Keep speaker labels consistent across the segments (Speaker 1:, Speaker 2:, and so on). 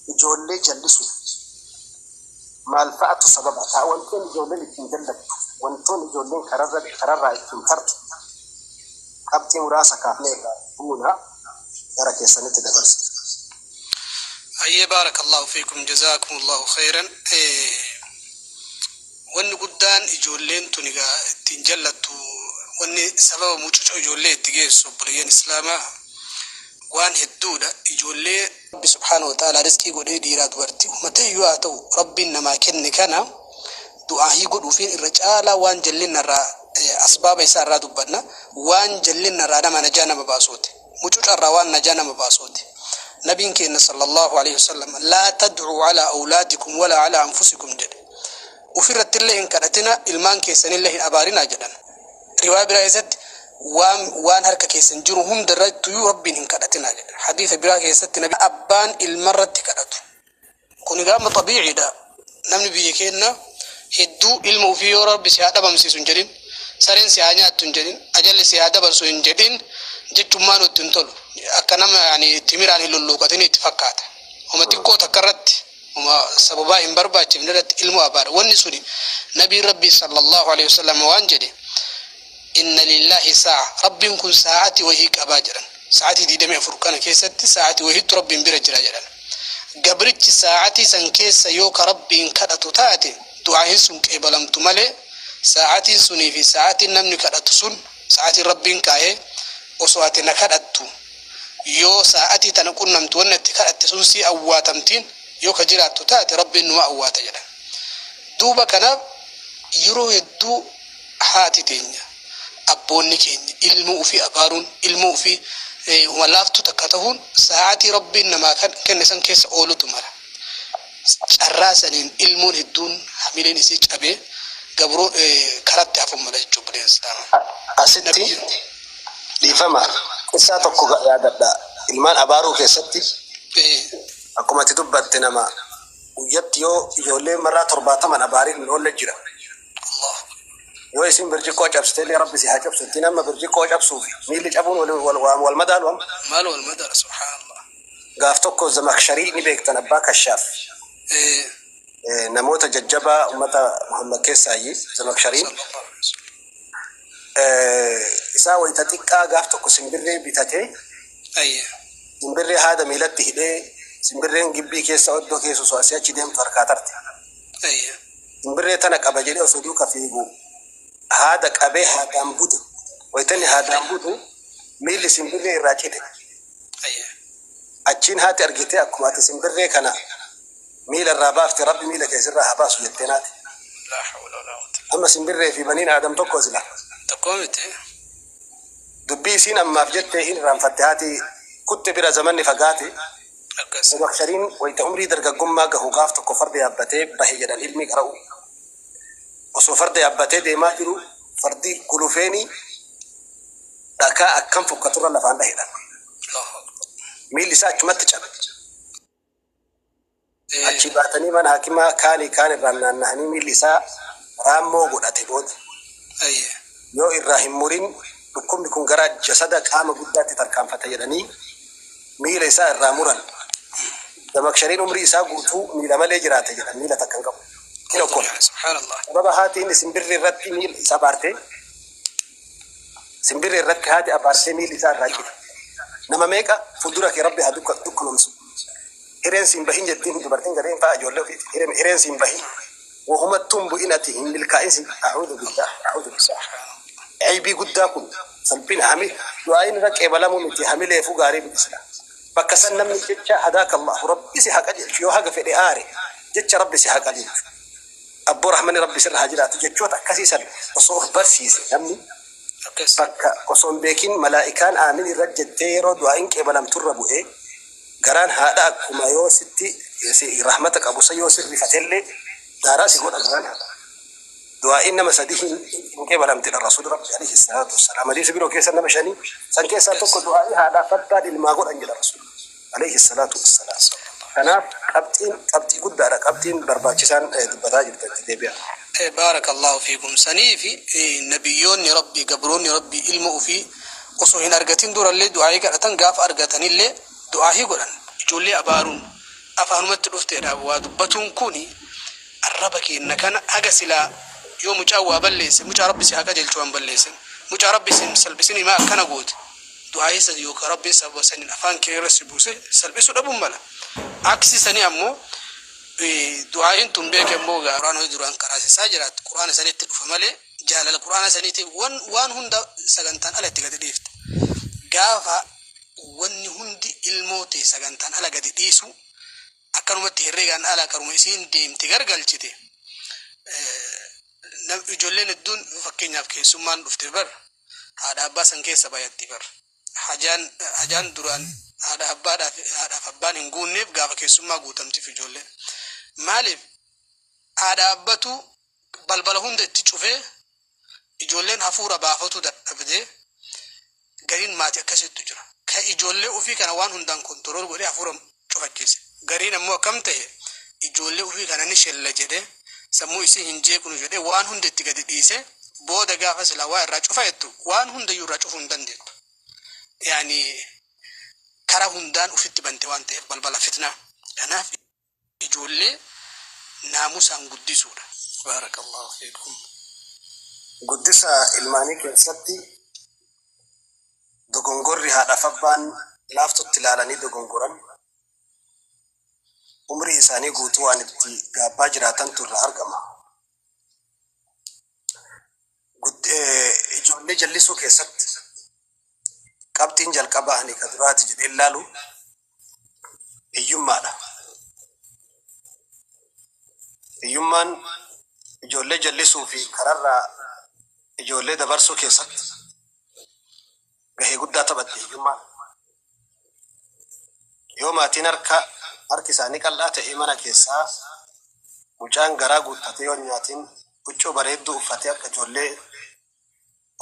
Speaker 1: جولي جلسوا ما الفعت سببها وانتون جولي تنجلد وانتون جولي كرر تنكرت أبتي مراسك عليك هنا ترك سنة درس.
Speaker 2: أي بارك الله فيكم جزاكم الله خيرا. وان قدان جولين تنجا تنجلد وان سبب موجود جولي تجي سبريان إسلاما وان هدودا جولي سبحانه وتعالى رزقي قولي ديرات ورتي ومتى يواتو ربي إنما كن كنا دعائي قد وفين الرجال وان جلنا را أسباب يسار دبنا وان جلنا را نما نجانا مباسوتي موجود الروان نجانا مباسوتي نبي كنا صلى الله عليه وسلم لا تدعوا على أولادكم ولا على أنفسكم جد وفرت الله إن كانتنا المان كيسن الله أبارنا جدا رواية برائزت وان هرك كيسن جروهم درجت ربي إن كانتنا جدا حديث برائزة ستنا أبان المرة كانت كوني قام طبيعي دا نمني بيكينا هدو علمو في رب سيادة بمسيسون جدين سرين سيانيات تنجدين أجل سيادة برسون جدين جدت مانو تنتلو أكنما يعني تميران اللوكاتين اتفاقات وما تبقوا تكررت وما سببا إن بربا تمنرت علم أبار والنسوني نبي ربي صلى الله عليه وسلم وانجدي إن لله ساعة ربي كن ساعتي وهي كباجرا ساعتي دي دمي فرقانا كيستي ساعتي وهي ربي برجرا جرا قبرتش ساعتي سنكيس يوك ربي كدتو تاتي دعاهن سن كيبلم تمالي ساعتي سني في ساعتي نمني كدتو سن ساعتي ربي كاي وسواتي نكدتو يو ساعتي تنقل نمتون كدت سنسي أواتمتين يو كجرات تاتي ربي نما أوات جرا دوبا كنا يرو يدو حاتي تينيا أبوني كيني علمو في أبارون علمو في ولافتو تكتهون ساعتي ربي إنما كان نسان كيس أولو تمارا الراسنين علمون هدون حميلين إسيج أبي قبرو كرات تعفهم ملاج جبرين السلام
Speaker 1: أستي لفما إساتكو يا دبدا ilmaan abaaruu keessatti akkuma itti dubbatte nama guyyatti yoo ijoollee marraa 70 abaariin oolle jira. yoo isin birjiqoo cabsitee rabbi si haa cabsutti nama birjiqoo cabsuuf miilli cabuun wal madaalu
Speaker 2: maal wal madaala subhaanallah.
Speaker 1: gaaf tokko Zamakshari ni beektan abbaa Kashaaf namoota jajjabaa ummata Muhammad keessaayi Zamakshari isaa wayita xiqqaa gaaf tokko simbirree bitatee simbirree haada miilatti hidhee simbirreen gibbii keessa oddoo keessu soo asii achi deemtu harkaa tarte simbirree tana qaba jedhee osoo duuka fiigu haada qabee haadaan butu wayitani haadaan butu miilli simbirree irraa cite achiin haati argitee akkuma ati simbirree kana miila irraa baafte rabbi miila keessirraa haa baasu jettee naati amma simbirree fi baniin aadam tokko sila dubbii isiin ammaaf jettee hin irraanfatte haati kutte bira zamanni fagaate Zamakshariin wayita umrii dargaggummaa gahu gaaf tokko farda yaabbatee bahe jedhan ilmi qara'u osoo farda yaabbatee deemaa jiru fardi gulufeeni dhakaa akkam fokkaturra lafaan dhahedhan miilli isaa achumatti cabe achi baatanii mana hakimaa kaan irraan naanna'anii miilli isaa raammoo godhate booda yoo irraa hin murin dhukkubni kun gara jasada qaama guddaatti tarkaanfata jedhanii miila isaa irraa muran Zamakshariin umrii isaa guutuu miila malee jiraate jedhan miila takka hin qabu hin okkon sababa haati inni simbirri irratti miila isaa baarte simbirri irratti haati abaartee miila isaa irraa cite nama meeqa fuuldura kee rabbi haa dukkanamsu hireen siin bahin jettiin dubartiin gadeen fa'a ijoollee ofiiti hireen siin bahin wahumattuun bu'inati hin milkaa'insi a'uudhu billah عيبي قداكم سلبين حمل دعائن رك بلامو متي حمل فو غاري بسلا بكسن من جچا هداك الله ربي سي حق يو حق في داري جچ ربي سي حق دي ابو رحمن ربي سر حاجرات جچو تكسيسن وصور برسيس نمني بك وصون بكين ملائكان امن رجتيرو دعائن قبلام تربو ايه غران هذا كما يو ستي رحمتك ابو سيو سر فتل داراسي قد غران دعاء إنما سديه قبل أمتنا الرسول رب عليه الصلاة والسلام عليه سبيله كيسا نمشاني سن كيسا تقول دعاء هذا فباد الماغور أنجل الرسول عليه الصلاة والسلام أنا قبتي قد دارا قبتين برباكسان بتاجر تتبع
Speaker 2: بارك الله فيكم سنيفي نبيون ربي قبرون ربي علمه في وصوهن أرغتين دور اللي دعائي قرأتن قاف أرغتن اللي دعائي قرأن جولي أبارون afaanumatti dhufteedha waa dubbatuun kuni arraba keenna kana haga silaa yoo mucaa waa balleesse mucaa rabbi si haqa jelchu waan balleessin mucaa rabbi sin salbisin ma akkana goote du'aa isa yoo ka rabbi sababa sanin afaan kee irra si buuse salbisu dhabun mala aksi sani ammoo du'aa in tumbe ke moga qur'aan duraan karaasisaa jiraat qur'aan sanitti dhufa malee jaalala qur'aan sanitti waan hunda sagantaan alatti gadi dhiifte gaafa wanni hundi ilmoote sagantaan ala gadi dhiisu akkanumatti herreegaan ala karuma isiin deemte gargalchite ijoolleen hedduun fakkeenyaaf keessummaan dhufte bar haadha abbaa san keessa baay'atti bar hajaan duraan haadhaaf abbaan hin guunneef gaafa keessummaa guutamtiif ijoolleen maaliif haadha abbatu balbala hunda itti cufee ijoolleen hafuura baafatu dadhabdee gariin maatii akkasitti jira ka ijoollee ofii kana waan hundaan kontirool godhee hafuura cufachiise gariin ammoo akkam ta'e ijoollee ofii kana ni shella jedhee sammuu isii hin jeeqnu jedhee waan hunda itti gadi dhiise booda gaafa silaa waa irraa cufa jettu waan hunda irraa cufuu hin dandeettu yaani karaa hundaan ofitti bante waan ta'eef balbala fitnaa kanaaf ijoollee naamusaan guddisuudha. Baarakallahu fiikum.
Speaker 1: Guddisa ilmaanii keessatti dogongorri haadhaaf abbaan laaftutti ilaalanii dogongoran umrii isaanii guutuu waan itti gaabbaa jiraatantu irraa argama. Ijoollee jallisuu keessatti qabxiin jalqabaa ani ka duraati jedhee ilaalu hiyyummaadha. Hiyyummaan ijoollee jallisuu fi kararraa ijoollee dabarsuu keessatti gahee guddaa taphatti hiyyummaan. Yoo maatiin harki isaanii qal'aa ta'ee mana keessaa mucaan garaa guuttatee yoo nyaatiin huccuu bareedduu uffatee akka ijoollee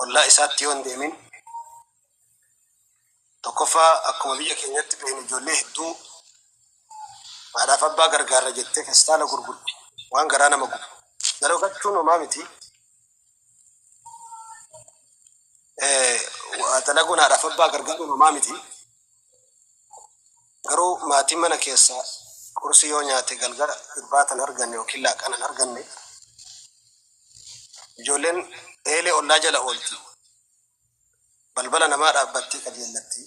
Speaker 1: ollaa isaatti yoo hin deemin tokkoffaa akkuma biyya keenyatti beeknu ijoollee hedduu haadhaaf abbaa gargaarra jettee feestaala gurguddi waan garaa nama gubu dalagachuun homaa miti. Dalaguun haadhaaf abbaa gargaaruun homaa miti. Garuu maatiin mana keessa qursii yoo nyaate galgala irbaatan arganne yookiin laaqanan arganne ijoolleen eelee ollaa jala oolti balbala namaa dhaabbattee qajeellatti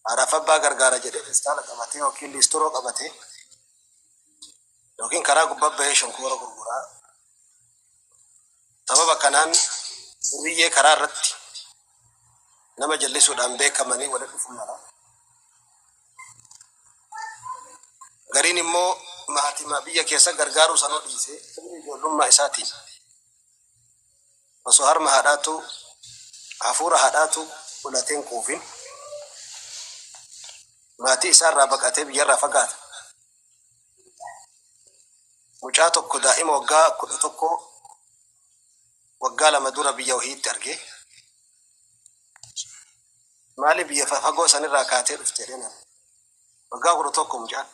Speaker 1: haadhaaf abbaa gargaara jedhee feestaala qabatee yookiin liisturoo qabatee yookiin karaa gubbaa bahee shonkoora gurguraa sababa kanaan hiriyyee karaa irratti nama jallisuudhaan beekamanii walitti dhufu mara. Gariin immoo maatii biyya keessa gargaaruu sanoo dhiisee ijoollummaa isaatiin osoo harma haadhaatu hafuura haadhaatu ulateen quufin maatii isaarraa baqatee biyyarraa fagaata. Mucaa tokko daa'ima waggaa 11 waggaa 2 dura biyya wahiitti argee maali biyya fagoo sanirraa kaatee dhufte dheena waggaa 11 mucaan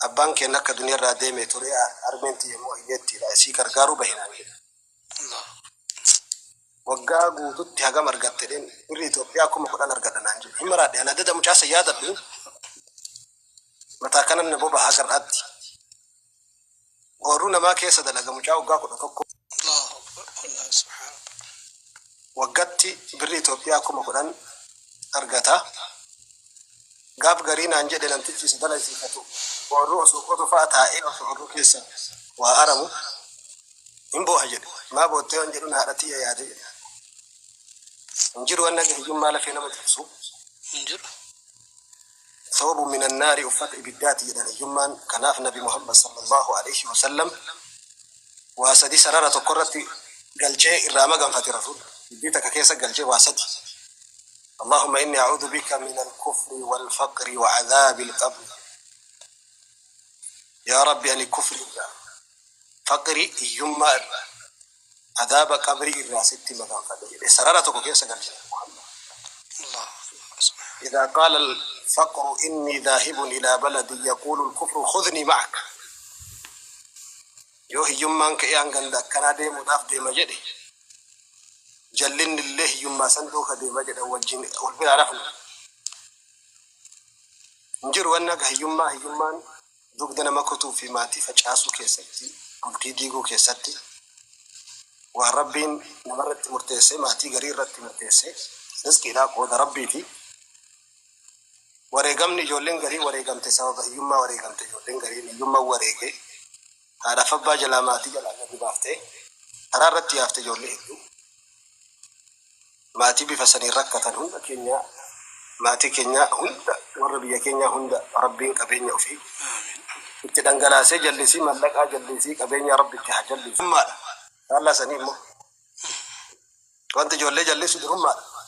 Speaker 1: abbaan keenya akka duniyaarraa deeme ture armeentii yemmuu iyyeettiidha isii gargaaruu bahinaan waggaa guututti hagam argatte dhen birri Itoophiyaa 10,000 argadhanaan jedhe hin maraadhe ana dada mucaa sayyaa dadhu mataa kanan na boba hagarraatti warruu namaa keessa dalaga mucaa waggaa 11 waggaatti birri Itoophiyaa 10,000 argata gaaf garii naan jedhe namtichi isa dala isiifatu warruu osoo qotu fa'aa taa'ee osoo warruu keessa waa aramu hin booha jedhe maa boottee waan jedhu haadhatii yaade jedhe hin jiru waan hiyyummaa lafee nama tiksu
Speaker 2: hin jiru.
Speaker 1: ثوب من النار أفت إبدات جدا يومان كناف نبي محمد صلى الله عليه وسلم واسدي سرارة قرة قلجة إرامة قنفة رسول بديتك كيسا قلجة واسدي اللهم إني أعوذ بك من الكفر والفقر وعذاب القبر يا ربي أن الكفر فقري يما عذاب قبري الراستي مقام فدي سرارة كيسا قلجة
Speaker 2: الله
Speaker 1: إذا قال الفقر إني ذاهب إلى بلد يقول الكفر خذني معك يوه يمان كيان غندا كنادي مضاف دي مجدي جلن الله يما صندوق دي مجد والجن والبلا رفل Injiru wanna hiyyummaan dugda nama kutuu fi maatii facaasuu keessatti bultii diiguu keessatti waan rabbiin namarratti murteessee maatii garii irratti murteessee rizqiidhaa qooda rabbiiti. Wareegamni ijoolleen garii wareegamte sababa hiyyummaa wareegamte ijoolleen garii hiyyummaa wareegee haadhaaf abbaa jalaa maatii jalaa gadi baaftee karaa irratti yaafte ijoollee hedduu maatii bifa saniin rakkatan hunda keenya maatii keenya hunda warra biyya keenya hunda rabbiin qabeenya ofii itti dhangalaasee jallisii mallaqaa jallisii qabeenya rabbitti haa jallisu. Hummaadha. Allah sanii immoo wanti ijoollee jallisu durummaadha.